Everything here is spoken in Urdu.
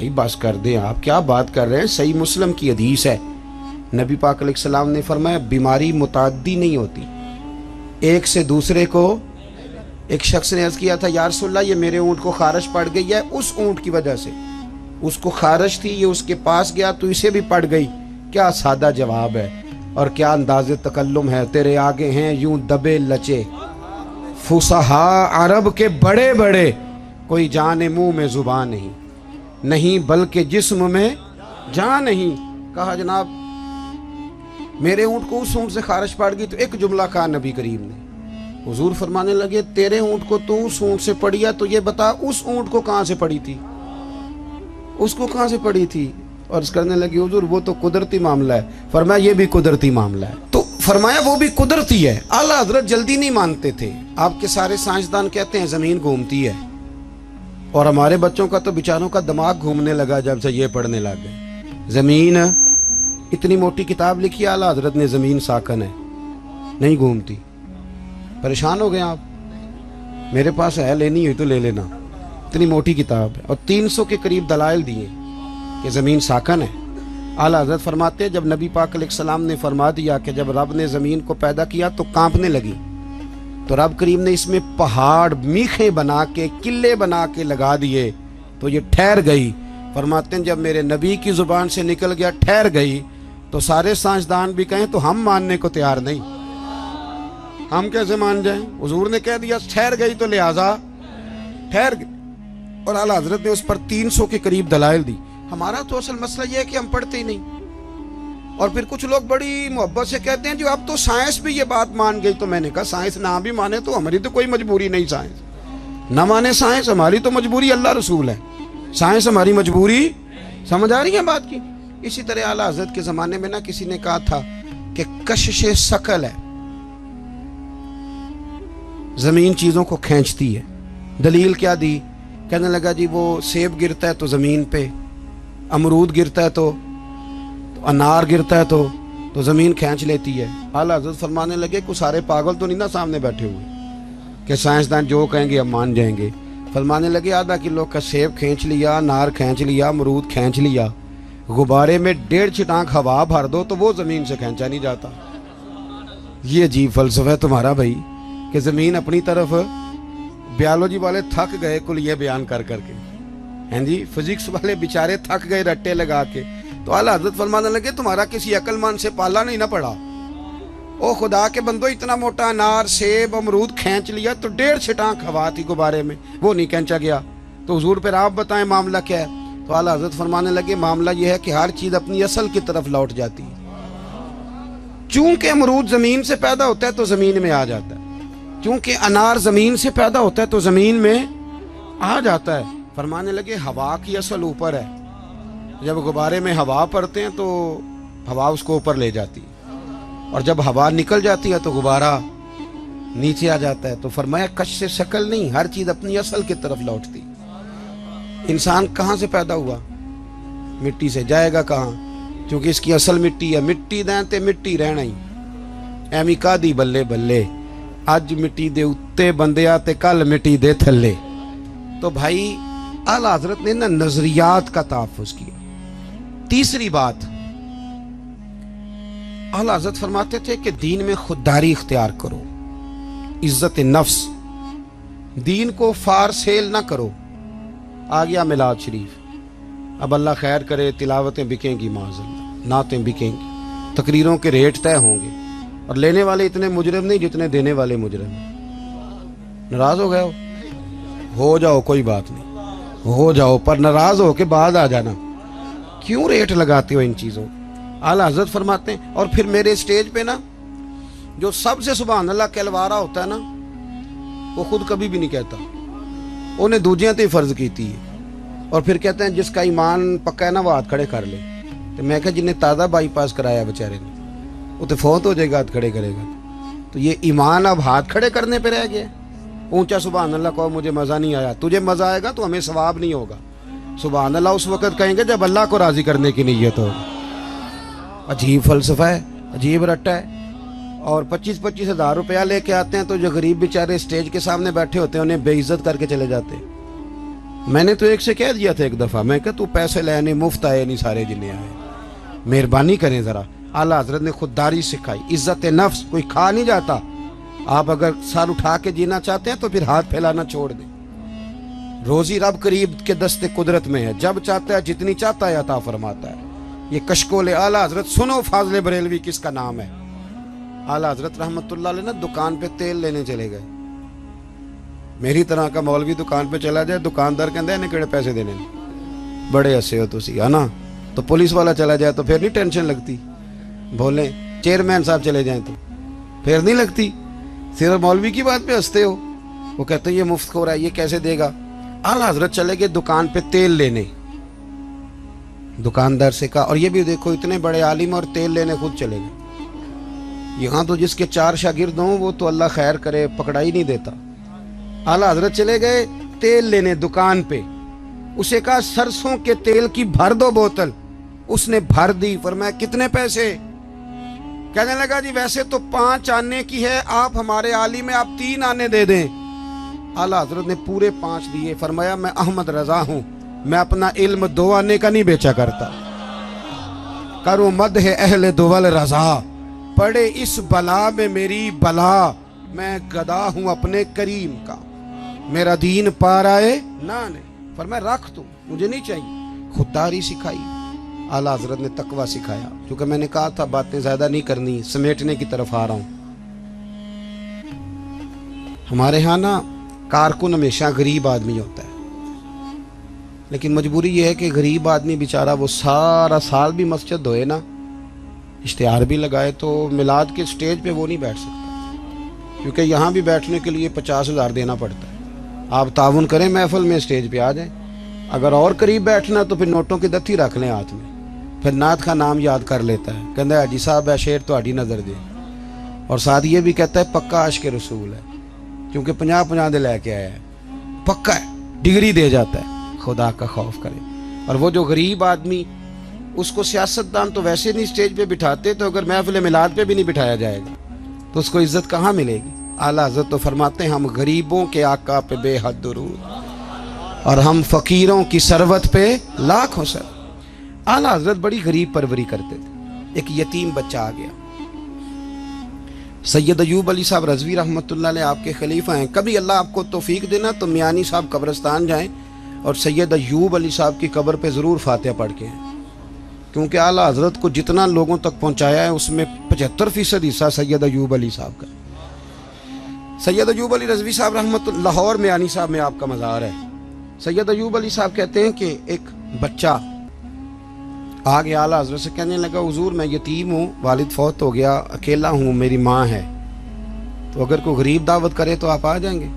بھائی بس کر دیں، آپ کیا بات کر رہے ہیں؟ صحیح مسلم کی حدیث ہے، نبی پاک علیہ السلام نے فرمایا بیماری متعدی نہیں ہوتی، ایک سے دوسرے کو۔ ایک شخص نے عرض کیا تھا یا رسول اللہ یہ میرے اونٹ کو خارش پڑ گئی ہے اس اونٹ کی وجہ سے، اس کو خارش تھی، یہ اس کے پاس گیا تو اسے بھی پڑ گئی۔ کیا سادہ جواب ہے اور کیا انداز تکلم ہے، تیرے آگے ہیں یوں دبے لچے فصحاء عرب کے بڑے بڑے، کوئی جان منہ میں زبان نہیں بلکہ جسم میں جان نہیں۔ کہا جناب میرے اونٹ کو اس اونٹ سے خارش پڑ گئی، تو ایک جملہ کہا نبی کریم نے، حضور فرمانے لگے تیرے اونٹ کو تو اس اونٹ سے پڑی ہے، تو یہ بتا اس اونٹ کو کہاں سے پڑی تھی، اس کو کہاں سے پڑی تھی؟ اور اس کرنے لگی حضور وہ تو قدرتی معاملہ ہے۔ فرمایا یہ بھی قدرتی معاملہ ہے، تو فرمایا وہ بھی قدرتی ہے۔ اعلیٰ حضرت جلدی نہیں مانتے تھے، آپ کے سارے سائنسدان کہتے ہیں زمین گھومتی ہے، اور ہمارے بچوں کا تو بیچاروں کا دماغ گھومنے لگا جب سے یہ پڑھنے لگ گئے۔ زمین اتنی موٹی کتاب لکھی اعلیٰ حضرت نے، زمین ساکن ہے نہیں گھومتی۔ پریشان ہو گئے آپ؟ میرے پاس ہے، لینی ہوئی تو لے لینا، اتنی موٹی کتاب ہے، اور 300 کے قریب دلائل دیے کہ زمین ساکن ہے۔ اعلیٰ حضرت فرماتے ہیں جب نبی پاک علیہ السلام نے فرما دیا کہ جب رب نے زمین کو پیدا کیا تو کانپنے لگی، تو رب کریم نے اس میں پہاڑ میخیں بنا کے قلعے بنا کے لگا دیے تو یہ ٹھہر گئی۔ فرماتے ہیں جب میرے نبی کی زبان سے نکل گیا ٹھہر گئی، تو سارے سائنسدان بھی کہیں تو ہم ماننے کو تیار نہیں، ہم کیسے مان جائیں؟ حضور نے کہہ دیا ٹھہر گئی تو لہٰذا ٹھہر گئی، اور اعلیٰ حضرت نے اس پر 300 کے قریب دلائل دی۔ ہمارا تو اصل مسئلہ یہ ہے کہ ہم پڑھتے ہی نہیں، اور پھر کچھ لوگ بڑی محبت سے کہتے ہیں جو اب تو سائنس بھی یہ بات مان گئی۔ تو میں نے کہا سائنس نہ بھی مانے تو ہماری تو کوئی مجبوری نہیں، سائنس نہ مانے سائنس ہماری تو مجبوری اللہ رسول ہے، سائنس ہماری مجبوری۔ سمجھ آ رہی ہے بات کی؟ اسی طرح اعلیٰ حضرت کے زمانے میں نا کسی نے کہا تھا کہ کشش ثقل ہے، زمین چیزوں کو کھینچتی ہے۔ دلیل کیا دی؟ کہنے لگا جی وہ سیب گرتا ہے تو زمین پہ، امرود گرتا ہے تو انار گرتا ہے تو زمین کھینچ لیتی ہے۔ اعلیٰ حضرت فرمانے لگے کوئی سارے پاگل تو نہیں نا سامنے بیٹھے ہوئے کہ سائنسدان جو کہیں گے ہم مان جائیں گے۔ فرمانے لگے آدھا کلو کا سیب کھینچ لیا، انار کھینچ لیا، امرود کھینچ لیا، غبارے میں 1.5 چھٹانک ہوا بھر دو تو وہ زمین سے کھینچا نہیں جاتا۔ یہ عجیب فلسفہ ہے تمہارا بھائی کہ زمین اپنی طرف، بیالوجی والے تھک گئے کل یہ بیان کر کے، ہیں جی فزکس والے بیچارے تھک گئے رٹے لگا کے۔ تو اعلیٰ حضرت فرمانے لگے تمہارا کسی عقل مند سے پالا نہیں نہ پڑا، او خدا کے بندو اتنا موٹا انار سیب امرود کھینچ لیا تو 1.5 چھٹانک ہوا تھی غبارے میں، وہ نہیں کھینچا گیا۔ تو حضور پھر آپ بتائیں معاملہ کیا ہے؟ تو اعلیٰ حضرت فرمانے لگے معاملہ یہ ہے کہ ہر چیز اپنی اصل کی طرف لوٹ جاتی ہے۔ چونکہ امرود زمین سے پیدا ہوتا ہے تو زمین میں آ جاتا ہے، چونکہ انار زمین سے پیدا ہوتا ہے تو زمین میں آ جاتا ہے۔ فرمانے لگے ہوا کی اصل اوپر ہے، جب غبارے میں ہوا پڑتے ہیں تو ہوا اس کو اوپر لے جاتی ہے، اور جب ہوا نکل جاتی ہے تو غبارہ نیچے آ جاتا ہے۔ تو فرمایا کش سے شکل نہیں، ہر چیز اپنی اصل کی طرف لوٹتی۔ انسان کہاں سے پیدا ہوا؟ مٹی سے، جائے گا کہاں؟ کیونکہ اس کی اصل مٹی ہے، مٹی دیں تے مٹی رہنا ہی، ایمی کا دی بلے بلے، اج مٹی دے اتے بندیا تے کل مٹی دے تھلے۔ تو بھائی اعلیٰ حضرت نے نا نظریات کا تحفظ کیا۔ تیسری بات، اعلیٰ حضرت فرماتے تھے کہ دین میں خودداری اختیار کرو، عزت نفس، دین کو فار سیل نہ کرو۔ آ گیا میلاد شریف، اب اللہ خیر کرے تلاوتیں بکیں گی، معاذ اللہ نعتیں بکیں گی، تقریروں کے ریٹ طے ہوں گے، اور لینے والے اتنے مجرم نہیں جتنے دینے والے مجرم ہیں۔ ناراض ہو گئے ہو جاؤ، کوئی بات نہیں، ہو جاؤ، پر ناراض ہو کے بعد آ جانا، کیوں ریٹ لگاتے ہو ان چیزوں؟ اعلیٰ حضرت فرماتے ہیں اور پھر میرے سٹیج پہ نا جو سب سے سبحان اللہ کہلوارا ہوتا ہے نا، وہ خود کبھی بھی نہیں کہتا، انہیں دوجیاں تے فرض کیتی ہے، اور پھر کہتے ہیں جس کا ایمان پکا ہے نا وہ ہاتھ کھڑے کر لے۔ تو میں کہا جنہیں تازہ بائی پاس کرایا بیچارے نے، وہ تو فوت ہو جائے گا ہاتھ کھڑے کرے گا، تو یہ ایمان اب ہاتھ کھڑے کرنے پہ رہ گیا۔ اونچا سبحان اللہ کہو مجھے مزہ نہیں آیا، تجھے مزہ آئے گا تو ہمیں ثواب نہیں ہوگا۔ سبحان اللہ اس وقت کہیں گے جب اللہ کو راضی کرنے کی نیت ہو۔ عجیب فلسفہ ہے، عجیب رٹا ہے، اور 25-25 ہزار روپیہ لے کے آتے ہیں تو جو غریب بیچارے اسٹیج کے سامنے بیٹھے ہوتے ہیں انہیں بے عزت کر کے چلے جاتے ہیں۔ میں نے تو ایک سے کہہ دیا تھا ایک دفعہ، میں کہ تو پیسے لینے مفت آئے نہیں سارے جنہیں آئے، مہربانی کریں ذرا۔ اعلیٰ حضرت نے خودداری سکھائی، عزت نفس، کوئی کھا نہیں جاتا۔ آپ اگر سر اٹھا کے جینا چاہتے ہیں تو پھر ہاتھ پھیلانا چھوڑ دیں۔ روزی رب قریب کے دست قدرت میں ہے، جب چاہتا ہے جتنی چاہتا ہے عطا فرماتا ہے۔ یہ کشکول اعلیٰ حضرت سنو، فاضل بریلوی کس کا نام ہے۔ اعلیٰ حضرت رحمت اللہ علیہ دکان پہ تیل لینے چلے گئے۔ میری طرح کا مولوی دکان پہ چلا جائے، دکاندار کہندا ہے انہیں کیڑے پیسے دینے، بڑے ہسے ہو تسی، ہے نا۔ تو پولیس والا چلا جائے تو پھر نہیں ٹینشن لگتی، بولیں چیئرمین صاحب چلے جائیں تو پھر نہیں لگتی۔ صرف مولوی کی بات پہ ہنستے ہو، وہ کہتے ہیں یہ مفت خور ہے، یہ کیسے دے گا۔ اعلیٰ حضرت چلے گئے دکان پہ تیل لینے، دکاندار سے کہا، اور یہ بھی دیکھو اتنے بڑے عالم اور تیل لینے خود چلے گئے۔ یہاں تو جس کے 4 شاگرد ہوں وہ تو اللہ خیر کرے پکڑا ہی نہیں دیتا۔ اعلیٰ حضرت چلے گئے تیل لینے دکان پہ، اسے کہا سرسوں کے تیل کی بھر دو بوتل، اس نے بھر دی۔ فرمایا کتنے پیسے؟ کہنے لگا جی ویسے تو 5 آنے کی ہے، آپ ہمارے عالم میں آپ 3 آنے دے دیں۔ اعلیٰ حضرت نے پورے 5 دیے۔ فرمایا میں احمد رضا ہوں، میں اپنا علم 2 آنے کا نہیں بیچا کرتا۔ کرو مدح اہل دول رضا، پڑے اس بلا میں میری بلا، میں گدا ہوں اپنے کریم کا، میرا دین پار آئے نہ آنے۔ فرمایا رکھ تو، مجھے نہیں چاہیے۔ خودداری سکھائی اعلیٰ حضرت نے، تقوی سکھایا۔ کیونکہ میں نے کہا تھا باتیں زیادہ نہیں کرنی، سمیٹنے کی طرف آ رہا ہوں۔ ہمارے ہاں نا کارکن ہمیشہ غریب آدمی ہوتا ہے، لیکن مجبوری یہ ہے کہ غریب آدمی بیچارہ وہ سارا سال بھی مسجد دھوئے نا، اشتہار بھی لگائے، تو میلاد کے سٹیج پہ وہ نہیں بیٹھ سکتا، کیونکہ یہاں بھی بیٹھنے کے لیے 50,000 دینا پڑتا ہے۔ آپ تعاون کریں محفل میں، سٹیج پہ آ جائیں۔ اگر اور قریب بیٹھنا تو پھر نوٹوں کی دتھی رکھ لیں ہاتھ میں، پھر نعت کا نام یاد کر لیتا ہے، کہتا ہے حاجی صاحب ہے شیر تو ہاڈی نظر دے، اور ساتھ یہ بھی کہتا ہے پکا عاشق رسول ہے، کیونکہ 50 دے لے کے آیا ہے، پکا ہے، ڈگری دے جاتا ہے۔ خدا کا خوف کرے۔ اور وہ جو غریب آدمی، اس کو سیاستدان تو ویسے نہیں سٹیج پہ بٹھاتے، تو اگر محفل میلاد پہ بھی نہیں بٹھایا جائے گا تو اس کو عزت کہاں ملے گی۔ اعلیٰ حضرت تو فرماتے ہیں ہم غریبوں کے آقا پہ بے حد درود، اور ہم فقیروں کی ثروت پہ لاکھوں سر۔ اعلیٰ حضرت بڑی غریب پروری کرتے تھے۔ ایک یتیم بچہ آ گیا، سید ایوب علی صاحب رضوی رحمۃ اللہ علیہ آپ کے خلیفہ ہیں، کبھی اللہ آپ کو توفیق دینا تو میانی صاحب قبرستان جائیں اور سید ایوب علی صاحب کی قبر پہ ضرور فاتحہ پڑھ کے ہیں، کیونکہ اعلیٰ حضرت کو جتنا لوگوں تک پہنچایا ہے اس میں 75% حصہ سید ایوب علی صاحب کا۔ سید ایوب علی رضوی صاحب رحمۃ اللہ، لاہور میانی صاحب میں آپ کا مزار ہے۔ سید ایوب علی صاحب کہتے ہیں کہ ایک بچہ آگے اعلیٰ حضرت سے کہنے لگا حضور میں یتیم ہوں، والد فوت ہو گیا، اکیلا ہوں، میری ماں ہے، تو اگر کوئی غریب دعوت کرے تو آپ آ جائیں گے؟